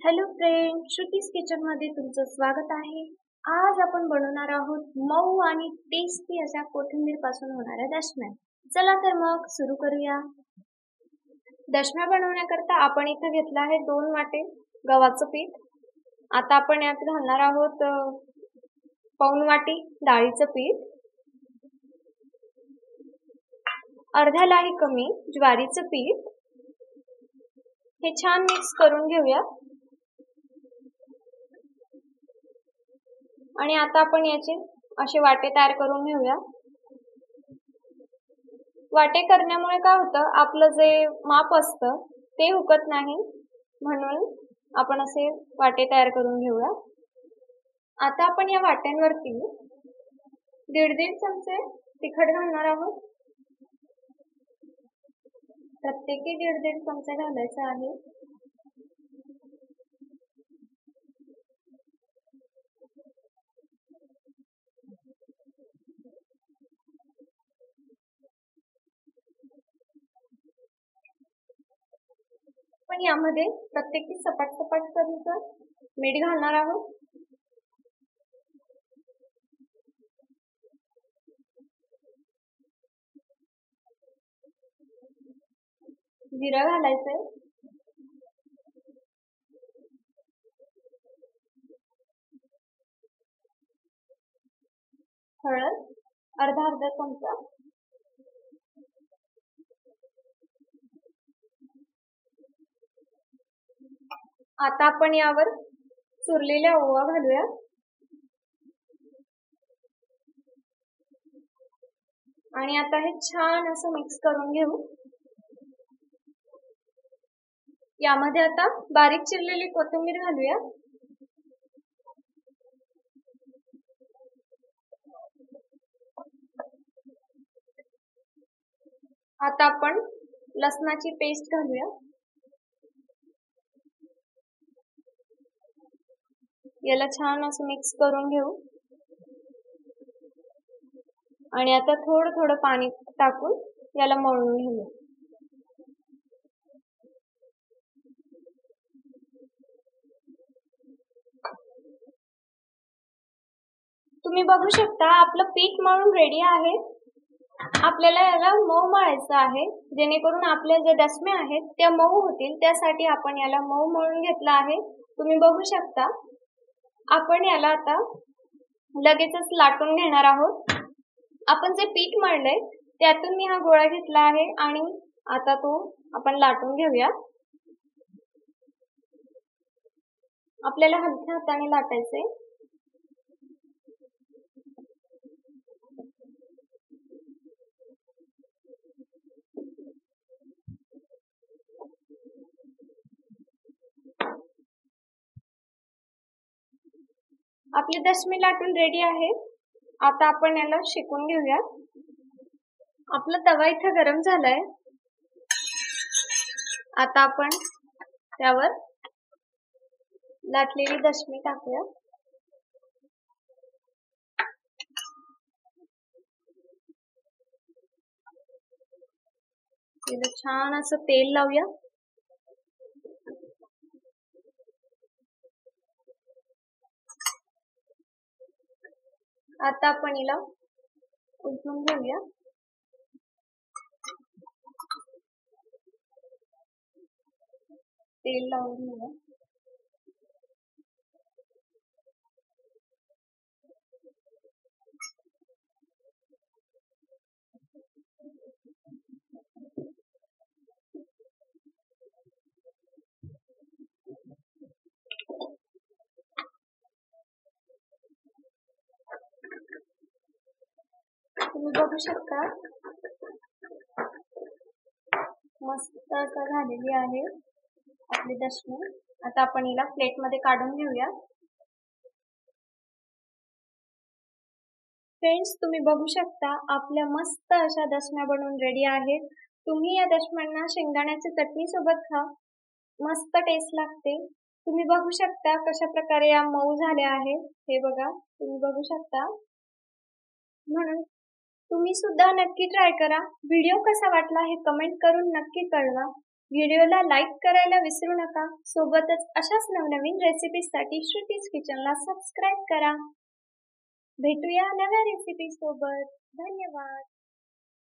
Hello friend, Shruti's kitchen मध्ये तुमचं स्वागत आहे. आज आपण बनवणार आहोत मऊ आणि टेस्टी अशा कोथिंबीर पासून होणाऱ्या दशम्या. चला तर मग सुरू करूया. दशम्या बनवण्याकरता आपण इथे घेतला आहे 2 वाटे गव्हाचं पीठ. आता आपण यात घालणार आहोत पाऊण वाटी डाळीचं पीठ, अर्ध्यालाही कमी ज्वारीचं पीठ. हे छान मिक्स करून घेऊया. आणि आता आपण याचे असे वाटे तयार करून घेऊया. वाटे करण्यामुळे काय होतं, आपलं जे माप असतं ते हुकत नाही, म्हणून आपण असे वाटे तयार करून घेऊया. आता आपण या वाट्यांवरती 1.5 चमचे तिखट घालणार आहोत. प्रत्येकी 1.5 चमचे घालायचे आहे. पण यामध्ये प्रत्येकी सपाट चवीचं मीठ घालणार आहोत. जिरं घालायचंय. हळद अर्धा चमचा. आता आपण यावर चुरलेल्या ओवा घालूया. आणि आता हे छान असं मिक्स करून घेऊ. यामध्ये आता बारीक चिरलेली कोथिंबीर घालूया. आता आपण लसणाची पेस्ट घालूया. याला छान असं मिक्स करून घेऊ. आणि आता थोडं पाणी टाकून याला मळून घेऊ. तुम्ही बघू शकता आपलं पीठ मळून रेडी आहे. आपल्याला याला मऊ मळायचं आहे, जेणेकरून आपल्या ज्या दशम्या आहेत त्या मऊ होतील. त्यासाठी आपण याला मऊ मळून घेतला आहे. तुम्ही बघू शकता. आपण याला आता लगेचच लाटून घेणार आहोत. आपण जे पीठ मळलंय त्यातून मी हा गोळा घेतला आहे आणि आता तो आपण लाटून घेऊया. आपल्याला हलक्या हाताने लाटायचे. आपले दशमी लाटून रेडी आहे. आता आपण याला शेकून घेऊया. आपला तवा इथे गरम झालाय. आता आपण त्यावर लाटलेली दशमी टाकूया. याला छान असं तेल लावूया. आता आपण हिला उलटून घेऊया. तेल लावून घेऊया. तुम्ही बघू शकता मस्त असं झालेली आहे आपली दशमी. आता आपण हिला प्लेट मध्ये काढून घेऊया. फ्रेंड्स, तुम्ही बघू शकता आपल्या मस्त अशा दशम्या बनवून रेडी आहेत. तुम्ही या दशम्यांना शेंगदाण्याच्या चटणी सोबत खा. मस्त टेस्ट लागते. तुम्ही बघू शकता कशा प्रकारे या मऊ झाल्या आहेत. हे बघा, तुम्ही बघू शकता. म्हणून तुम्ही सुद्धा नक्की ट्राय करा. व्हिडिओ कसा वाटला हे कमेंट करून नक्की कळवा. व्हिडिओला लाईक करायला विसरू नका. सोबतच अशाच नवनवीन रेसिपीजसाठी श्रुतीज किचनला सबस्क्राईब करा. भेटूया नव्या रेसिपी सोबत. धन्यवाद.